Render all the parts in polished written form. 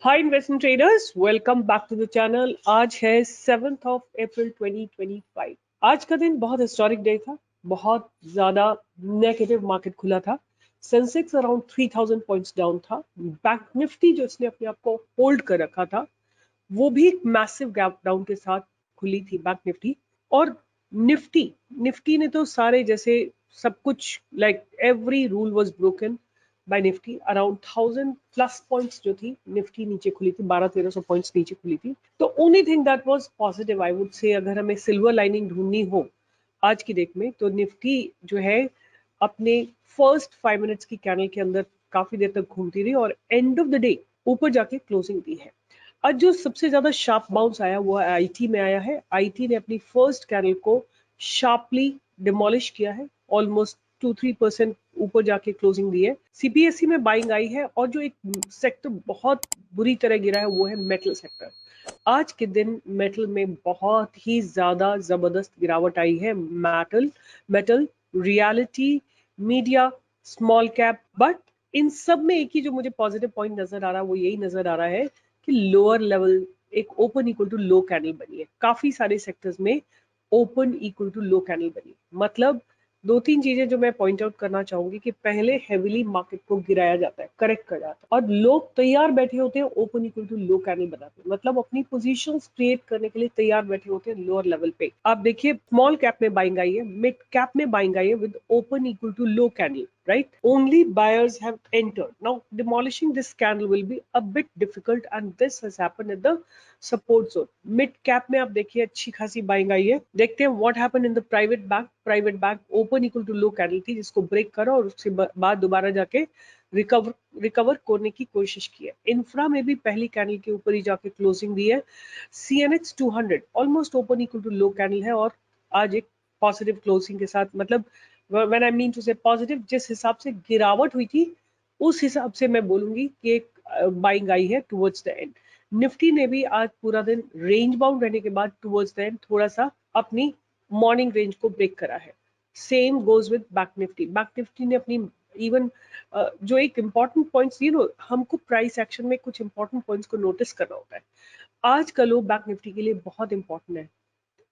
Hi investment traders, welcome back to the channel. आज है 7th of April 2025। आज का दिन बहुत हिस्टोरिक डे था। बहुत ज्यादा नेगेटिव मार्केट खुला था। सेंसेक्स अराउंड 3000 पॉइंट्स डाउन था। बैंक निफ्टी जो इसने अपने आप को होल्ड कर रखा था वो भी एक मैसिव गैप डाउन के साथ खुली थी बैंक निफ्टी। और निफ्टी निफ्टी ने तो सारे जैसे सब कुछ like every rule was broken by Nifty. Around 1000+ points जो थी निफ्टी नीचे खुली थी, 1200-1300 पॉइंट्स नीचे खुली थी। तो only thing that was positive I would say, अगर हमें सिल्वर लाइनिंग ढूंढनी हो आज की डेट में, तो निफ्टी जो है अपने फर्स्ट 5 मिनट्स की कैंडल के अंदर काफी देर तक घूमती रही और एंड ऑफ द डे ऊपर जाके क्लोजिंग दी है। आज जो सबसे ज्यादा शार्प बाउंस आया वो आईटी में आया है। आईटी ने अपनी फर्स्ट कैंडल को शार्पली डिमोलिश किया है, ऑलमोस्ट 2-3% ऊपर जाके क्लोजिंग दी है। सीपीएसई में बाइंग आई है और जो एक सेक्टर बहुत बुरी तरह गिरा है वो है मेटल सेक्टर। आज के दिन मेटल में बहुत ही ज्यादा जबरदस्त गिरावट आई है। Metal, reality, media, small cap, but in सब में एक ही जो मुझे पॉजिटिव पॉइंट नजर आ रहा है वो यही नजर आ रहा है कि लोअर लेवल एक open equal to low candle बनी है। काफी सारे सेक्टर्स में open equal to low candle बनी। मतलब दो तीन चीजें जो मैं पॉइंट आउट करना चाहूंगी कि पहले हेविली मार्केट को गिराया जाता है, करेक्ट कर जाता है, और लोग तैयार बैठे होते हैं open equal to low candle बनाते हैं। मतलब अपनी पोजीशंस क्रिएट करने के लिए तैयार बैठे होते हैं लोअर लेवल पे। आप देखिए स्मॉल कैप में बाइंग आई है, मिड कैप में बाइंग आई है with open equal to low candle, right? Only buyers have entered. Now, demolishing this candle will be a bit difficult, and this has happened at the support zone. Mid cap में आप देखिए अच्छी खासी buying आई है। देखते हैं what happened in the private bank. Private bank open equal to low candle थी जिसको ब्रेक करा और उसके बाद दोबारा जाके रिकवर करने की कोशिश की है। इंफ्रा में भी पहली कैंडल के ऊपर ही जाके क्लोजिंग दी है। CNX 200 almost open equal to low candle है और आज एक पॉजिटिव क्लोजिंग के साथ, मतलब when I mean to say positive, जिस हिसाब से गिरावट हुई थी उस हिसाब से मैं बोलूंगी कि एक बाइंग आई है टुवर्ड्स द एंड। निफ्टी ने भी आज पूरा दिन रेंज बाउंड रहने के बाद टुवर्ड्स द एंड थोड़ा सा अपनी मॉर्निंग रेंज को ब्रेक करा है। Same goes with bank Nifty. Bank Nifty ने अपनी इवन जो एक इंपॉर्टेंट पॉइंट्स, हमको प्राइस एक्शन में कुछ इंपॉर्टेंट पॉइंट्स को नोटिस करना होता है। आज का लो बैंक निफ्टी के लिए बहुत इंपॉर्टेंट है।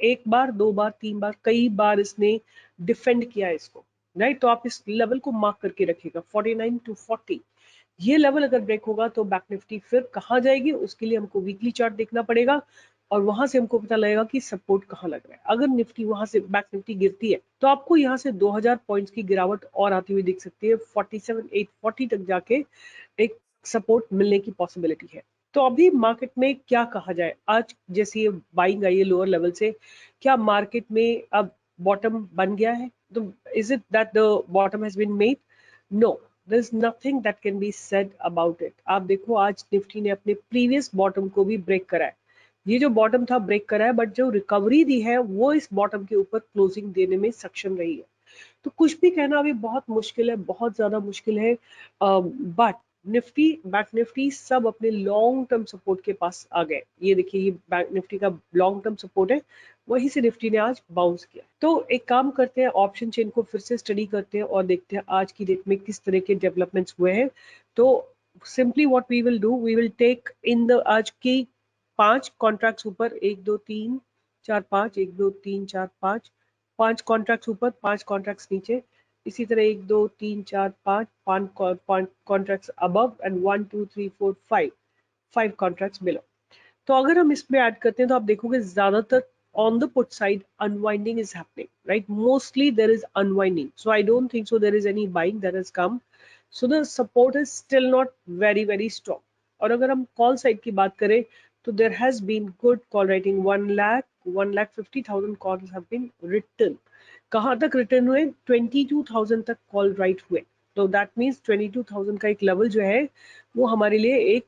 एक बार, दो बार, तीन बार, कई बार इसने डिफेंड किया है इसको, राइट? तो आप इस लेवल को मार्क करके रखिएगा 49 to 40। ये लेवल अगर ब्रेक होगा तो बैंक निफ्टी फिर कहाँ जाएगी, उसके लिए हमको वीकली चार्ट देखना पड़ेगा और वहां से हमको पता लगेगा कि सपोर्ट कहाँ लग रहा है। अगर निफ्टी वहां से बैंक निफ्टी गिरती है तो आपको यहाँ से 2000 पॉइंट्स की गिरावट और आती हुई दिख सकती है। 47,840 तक जाके एक सपोर्ट मिलने की पॉसिबिलिटी है। तो अभी मार्केट में क्या कहा जाए, आज जैसे ये बाइंग आई है लोअर लेवल से, क्या मार्केट में अब बॉटम बन गया है? तो is it that the bottom has been made? No, there is nothing that can be said about it. आप देखो आज निफ्टी ने अपने प्रीवियस बॉटम को भी ब्रेक करा है। ये जो बॉटम था ब्रेक करा है, बट जो रिकवरी दी है वो इस बॉटम के ऊपर क्लोजिंग देने में सक्षम रही है। तो कुछ भी कहना अभी बहुत मुश्किल है, बहुत ज्यादा मुश्किल है। बट निफ्टी, बैंक निफ्टी सब अपने लॉन्ग टर्म सपोर्ट के पास आ गए। ये देखिए, ये बैंक निफ्टी का लॉन्ग टर्म सपोर्ट है, वहीं से निफ्टी ने आज बाउंस किया। तो एक काम करते हैं, ऑप्शन चेन को फिर से स्टडी करते हैं और देखते हैं आज की डेट में किस तरह के डेवलपमेंट्स हुए हैं। तो simply what we will do, we will take in the आज की 5 कॉन्ट्रैक्ट्स ऊपर, 1 2 3 4 5, 1 2 3 4 5, 5 कॉन्ट्रैक्ट्स ऊपर, 5 कॉन्ट्रैक्ट्स नीचे, इसी तरह 1 2 3 4 5, 5 contracts above and 1 2 3 4 5, 5 contracts below. तो अगर हम इसमें ऐड करते हैं तो आप देखोगे ज्यादातर on the put side unwinding is happening, right? Mostly there is unwinding, so I don't think so there is any buying that has come, so the support is still not very strong. और अगर हम call side की बात करें तो there has been good call writing, 1,50,000 calls have been written। कहाँ तक return हुए? 22,000 तक कॉल राइट हुए। तो दैट मीन्स 22,000 का एक लेवल जो है वो हमारे लिए एक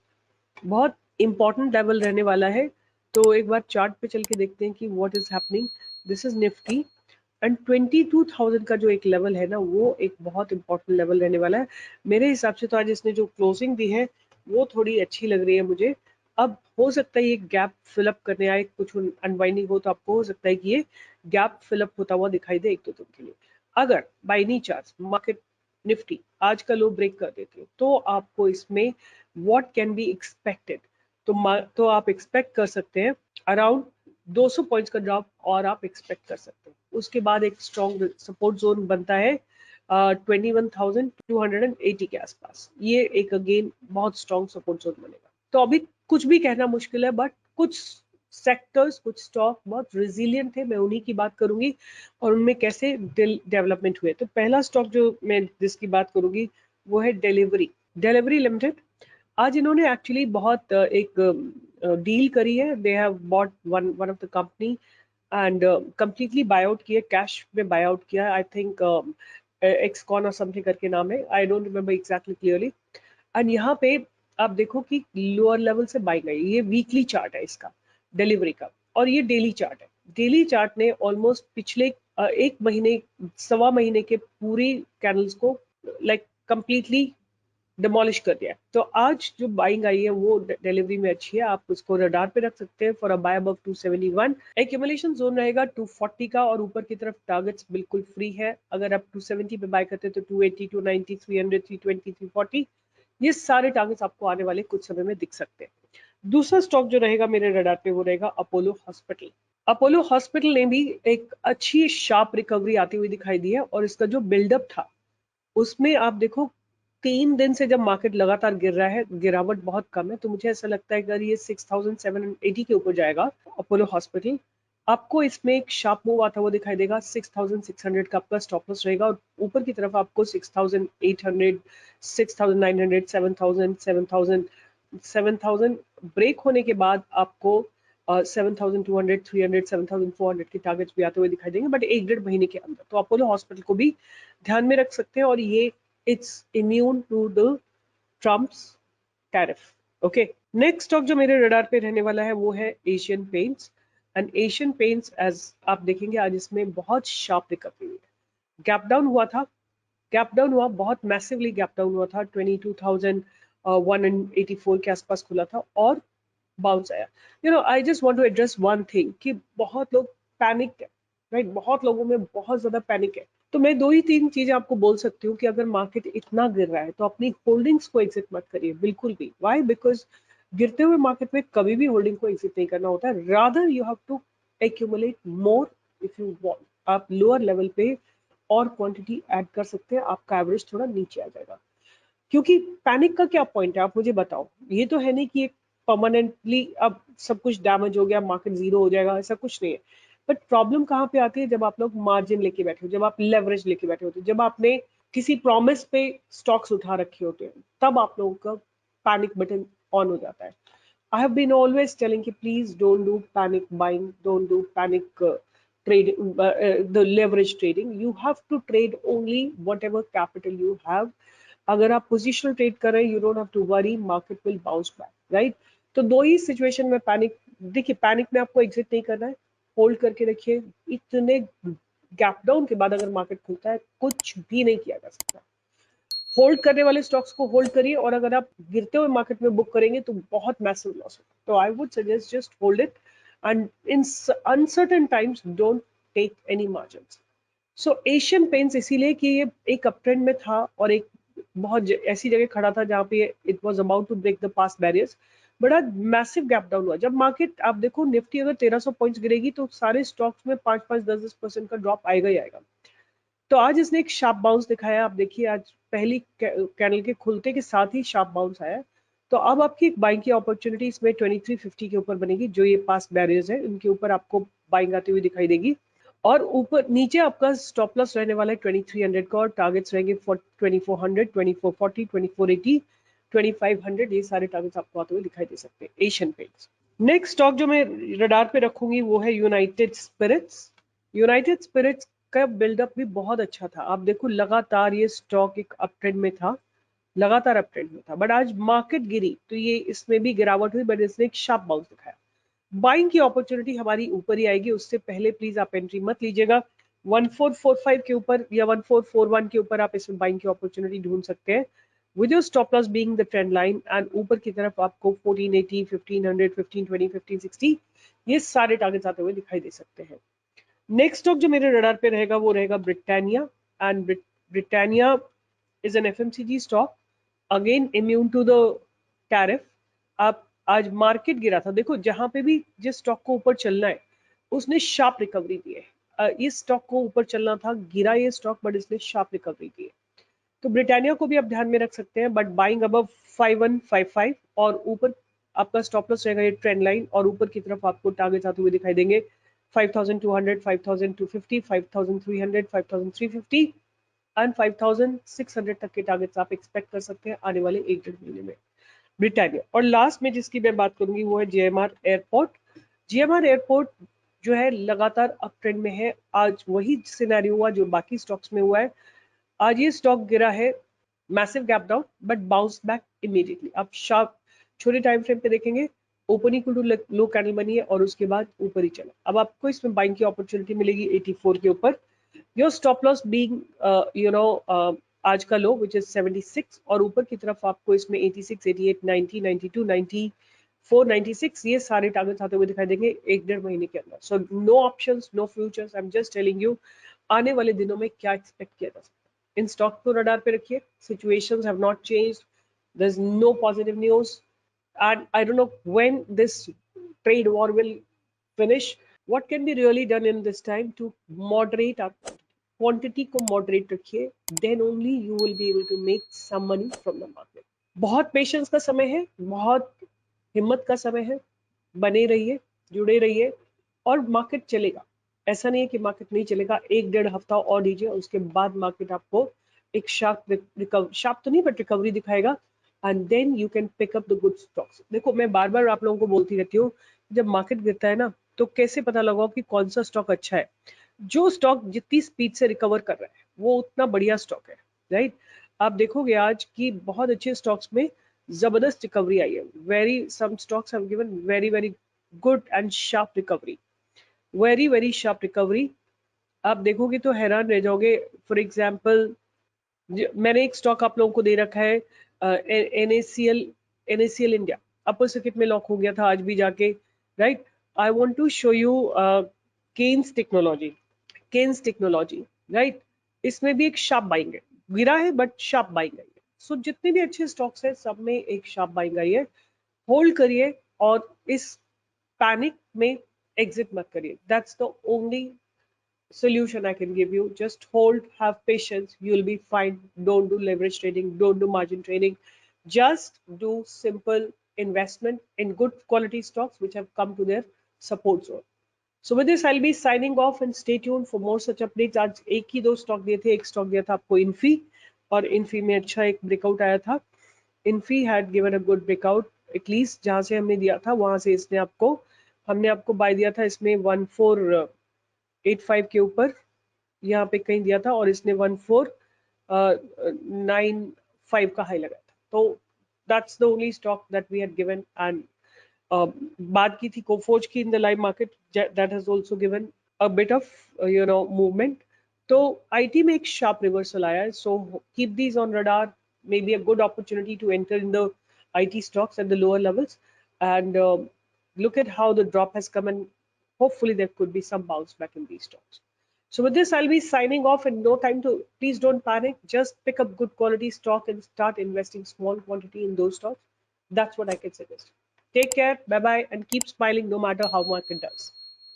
बहुत इंपॉर्टेंट लेवल रहने वाला है। तो एक बार चार्ट पे चल के देखते हैं कि what is happening. This is Nifty and 22,000 का जो एक लेवल है ना, वो एक बहुत इंपॉर्टेंट लेवल रहने वाला है। मेरे हिसाब से तो आज इसने जो क्लोजिंग दी है वो थोड़ी अच्छी लग रही है मुझे। अब हो सकता है ये गैप फिलअप करने आए, कुछ अनवाइंडिंग हो तो आपको हो सकता है कि ये गैप फिलअप होता हुआ दिखाई दे एक दो दिन के लिए। अगर by any chance market Nifty आज का लो ब्रेक कर देते हो तो आपको इसमें व्हाट कैन बी एक्सपेक्टेड, तो आप एक्सपेक्ट कर सकते हैं अराउंड 200 पॉइंट्स का ड्रॉप, और आप एक्सपेक्ट कर सकते हैं। उसके बाद एक स्ट्रॉन्ग सपोर्ट जोन बनता है 21,280 के आसपास। ये एक अगेन बहुत स्ट्रॉन्ग सपोर्ट जोन बनेगा। तो अभी कुछ भी कहना मुश्किल है, बट कुछ सेक्टर्स, कुछ स्टॉक बहुत रिजिलियंट थे, मैं उन्हीं की बात करूंगी और उनमें कैसे डेवलपमेंट हुए। तो पहला स्टॉक जो मैं जिसकी बात करूंगी वो है डिलीवरी लिमिटेड। आज इन्होंने एक्चुअली बहुत एक डील करी है। They have bought one one of the company and completely by out किया, कैश में बाय आउट किया। आई थिंक एक्सकॉन और समथिंग करके नाम है, I don't remember exactly clearly. And यहाँ पे आप देखो कि लोअर लेवल से बाइंग आई। ये वीकली चार्ट है इसका डिलीवरी का, और ये डेली चार्ट है। डेली चार्ट ने ऑलमोस्ट पिछले एक महीने, सवा महीने के पूरी कैंडल्स को लाइक कंप्लीटली डिमोलिश कर दिया है। तो आज जो बाइंग आई है वो डिलीवरी में अच्छी है, आप उसको रडार पे रख सकते हैं for a buy above 271। Accumulation zone रहेगा 240 का, और ऊपर की तरफ टारगेट्स बिल्कुल फ्री है। अगर आप 270 पे बाय करते हैं तो 280, 290, 300, 320, 340, ये सारे टारगेट्स आपको आने वाले कुछ समय में दिख सकते हैं। दूसरा स्टॉक जो रहेगा मेरे रडार पे वो रहेगा अपोलो हॉस्पिटल। अपोलो हॉस्पिटल ने भी एक अच्छी शार्प रिकवरी आती हुई दिखाई दी है, और इसका जो बिल्डअप था उसमें आप देखो 3 दिन से जब मार्केट लगातार गिर रहा है, गिरावट बहुत कम है। तो मुझे ऐसा लगता है अगर ये 6,780 के ऊपर जाएगा अपोलो हॉस्पिटल, आपको इसमें एक शार्प मूव आता हुआ दिखाई देगा। 6,600 का आपका स्टॉप लॉस रहेगा, और ऊपर की तरफ आपको 6,800, 6,900, 7,000, 7,000, 7,000 ब्रेक होने के बाद आपको 7,200, 300, 7,400 के टारगेट्स भी आते हुए दिखाई देंगे, बट 1 डेढ़ महीने के अंदर। तो अपोलो हॉस्पिटल को भी ध्यान में रख सकते हैं, और ये it's immune to the Trump's tariff. Okay, next stock जो मेरे रडार पे रहने वाला है वो है Asian Paints. And Asian Paints as आप देखेंगे आज इसमें बहुत शार्प रिकवरी हुई है। गैप डाउन हुआ था, गैप डाउन हुआ, बहुत मैसिवली गैप डाउन हुआ था। 22,184 के आसपास खुला था और बाउंस आया। I just want to address one thing कि बहुत लोग पैनिक है, राइट? बहुत लोगों में बहुत ज्यादा पैनिक है। तो मैं दो ही तीन चीजें आपको बोल सकती हूँ कि अगर मार्केट इतना गिर रहा है तो अपनी होल्डिंग्स को एग्जिट मत करिए बिल्कुल भी। व्हाई? बिकॉज गिरते हुए मार्केट में कभी भी होल्डिंग को एग्जिट नहीं करना होता है। Rather you have to accumulate more if you want. आप लोअर लेवल पे और क्वांटिटी ऐड कर सकते हैं, आपका एवरेज थोड़ा नीचे आ जाएगा। क्योंकि पैनिक का क्या पॉइंट है आप मुझे बताओ। ये तो है नहीं कि एक परमानेंटली अब सब कुछ डैमेज हो गया, मार्केट जीरो हो जाएगा, ऐसा कुछ नहीं है। बट प्रॉब्लम कहाँ पे आती है? जब आप लोग मार्जिन लेके बैठे हो, जब आप लेवरेज लेके बैठे होते हो, जब आपने किसी प्रॉमिस पे स्टॉक्स उठा रखे होते हैं, तब आप लोगों का पैनिक बटन ऑन हो जाता है। I have been always telling you, please don't do panic buying, don't do panic trade, the leverage trading. You have to trade only whatever capital you have. अगर आप पोजिशनल ट्रेड कर रहे हैं, you don't have to worry, market will bounce back, right? तो दो ही situation में panic, देखिए पैनिक में आपको एग्जिट नहीं करना है, होल्ड करके रखिए। इतने गैप डाउन के बाद अगर मार्केट खुलता है कुछ भी नहीं किया जा सकता। होल्ड करने वाले स्टॉक्स को होल्ड करिए, और अगर आप गिरते हुए मार्केट में बुक करेंगे तो बहुत मैसिव लॉस होगा। तो I would suggest just hold it, and in uncertain times don't take any margins. So Asian Paints इसीलिए कि ये एक अप ट्रेंड में था, और एक बहुत ऐसी जगह खड़ा था जहां पे it was about to break the past barriers. बड़ा मैसिव गैप डाउन हुआ। जब मार्केट आप देखो निफ्टी अगर 1300 पॉइंट्स गिरेगी तो सारे स्टॉक्स में 5-5, 10-10% का ड्रॉप आएगा ही आएगा। तो आज इसने एक शार्प बाउंस दिखाया। आप देखिए आज पहली कैंडल के खुलते के साथ ही शार्प बाउंस आया। तो अब आपकी एक बाइंग की अपॉर्चुनिटी इसमें 2350 के ऊपर बनेगी, जो ये पास बैरियर्स है उनके ऊपर आपको बाइंग आती हुई दिखाई देगी। और ऊपर नीचे आपका स्टॉप लॉस रहने वाला है 2300 का, और टारगेट्स रहेंगे 2400, 2440, 2480, 2500। ये सारे टारगेट्स आपको आते हुए दिखाई दे सकते हैं एशियन पेंट्स। नेक्स्ट स्टॉक जो मैं रडार पे रखूंगी वो है यूनाइटेड स्पिरिट्स। यूनाइटेड स्पिरिट्स का बिल्डअप भी बहुत अच्छा था। आप देखो लगातार ये स्टॉक एक अप ट्रेंड में था, लगातार अप ट्रेंड में था, बट आज मार्केट गिरी तो ये इसमें भी गिरावट हुई, बट इसने एक शार्प बाउंस दिखाया। बाइंग की अपॉर्चुनिटी हमारी ऊपर ही आएगी, उससे पहले प्लीज आप एंट्री मत लीजिएगा। 1445 के ऊपर या 1441 के ऊपर आप इसमें बाइंग की अपॉर्चुनिटी ढूंढ सकते हैं, with your stop loss being the trend line. And ऊपर की तरफ आपको 1480, 1500, 1520, 1560 ये सारे टारगेट्स आते हुए दिखाई दे सकते हैं। नेक्स्ट स्टॉक जो मेरे रडार पे रहेगा वो रहेगा Britannia. And Britannia is an FMCG stock, again immune to the tariff. आप आज मार्केट गिरा था, देखो जहां पे भी जिस स्टॉक को ऊपर चलना है उसने शार्प रिकवरी दी है। इस स्टॉक को ऊपर चलना था, गिरा ये स्टॉक बट इसने शार्प रिकवरी दी है। तो ब्रिटानिया को भी आप ध्यान में रख सकते हैं, बट बाइंग अबव 5155 और ऊपर आपका स्टॉप लॉस रहेगा ये ट्रेंड लाइन, और ऊपर की तरफ आपको टारगेट आते हुए दिखाई देंगे 5200, 5250, 5300, 5350 एंड 5600 तक के टारगेट्स आप एक्सपेक्ट कर सकते हैं आने वाले 1 डेढ़ महीने में ब्रिटानिया। और लास्ट में जिसकी मैं बात करूंगी वो है जेएमआर एयरपोर्ट। जेएमआर एयरपोर्ट जो है लगातार अप ट्रेंड में है। आज वही सिनेरियो हुआ जो बाकी स्टॉक्स में हुआ है। आज ये स्टॉक गिरा है, massive gap down but bounce back immediately. आप शार्प छोटे टाइम फ्रेम पे देखेंगे, open equal to low candle बनी है और उसके बाद ऊपर ही चला। अब आपको इसमें बाइंग की अपॉर्चुनिटी मिलेगी 84 के ऊपर। योर स्टॉप लॉस बीइंग आज का लो विच इज 76, और ऊपर की तरफ आपको इसमें 86, 88, 90, 92, 94, 96 ये सारे टारगेट्स आते हुए दिखाई देंगे 1 डेढ़ महीने के अंदर। So no options, no futures, I am just telling you आने वाले दिनों में क्या एक्सपेक्ट किया जा सकता है। इन स्टॉक को रडार पे रखिए। Situations have not changed, there is no positive news, and I don't know when this trade war will finish. What can be really done in this time to moderate our quantity को moderate रखिए, then only you will be able to make some money from the market. बहुत patience का समय है, बहुत हिम्मत का समय है। बने रहिए, जुड़े रहिए और मार्केट चलेगा। ऐसा नहीं है कि मार्केट नहीं चलेगा, 1 डेढ़ हफ्ता और दीजिए, उसके बाद मार्केट आपको एक शार्प तो नहीं बट रिकवरी दिखाएगा and then you can pick up the good stocks. देखो मैं बार बार आप लोगों को बोलती रहती हूँ, जब मार्केट गिरता है ना तो कैसे पता लगाओ कि कौन सा स्टॉक अच्छा है। जो स्टॉक जितनी स्पीड से रिकवर कर रहा है वो उतना बढ़िया स्टॉक है, राइट। आप देखोगे आज की बहुत अच्छे स्टॉक्स में जबरदस्त रिकवरी आई है। Very some stocks have given very very good and sharp recovery, very very sharp recovery. आप देखोगे तो हैरान रह जाओगे। फॉर एग्जाम्पल मैंने एक स्टॉक आप लोगों को दे रखा है NACL, NACL India upper circuit में लॉक हो गया था आज भी जाके, right. I want to show you Kaynes Technology, Kaynes Technology, right. इसमें भी एक शार्प बाइंग है, गिरा है बट शार्प बाइंग आई है। सो जितने भी अच्छे स्टॉक्स हैं सब में एक शार्प बाइंग आई है। होल्ड करिए और इस पैनिक में एग्जिट मत करिए। That's the only solution I can give you. Just hold, have patience, you'll be fine. Don't do leverage trading, don't do margin trading. Just do simple investment in good quality stocks which have come to their support zone. So with this I'll be signing off and stay tuned for more such updates. आज एक ही दो stock दिए थे, एक stock दिया था आपको Infy, और इन्फी में अच्छा एक ब्रेकआउट आया था। Infy had given a good breakout, at least जहां से हमने दिया था वहां से इसने आपको, हमने आपको बाय दिया था इसमें 1485 के ऊपर यहाँ पे कहीं दिया था और इसने 1495 का हाई लगाया था। तो that's the only stock that we had given. And बात की थी कोफोर्ज की in the live market, that has also given a bit of movement. तो आईटी में एक शार्प रिवर्सल आया है, so keep these on radar, maybe a good opportunity to enter in the IT stocks at the lower levels and look at how the drop has come, and hopefully there could be some bounce back in these stocks. So with this, I'll be signing off and no time to, please don't panic. Just pick up good quality stock and start investing small quantity in those stocks. That's what I can suggest. Take care, bye-bye, and keep smiling no matter how market does.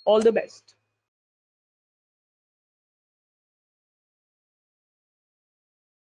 All the best.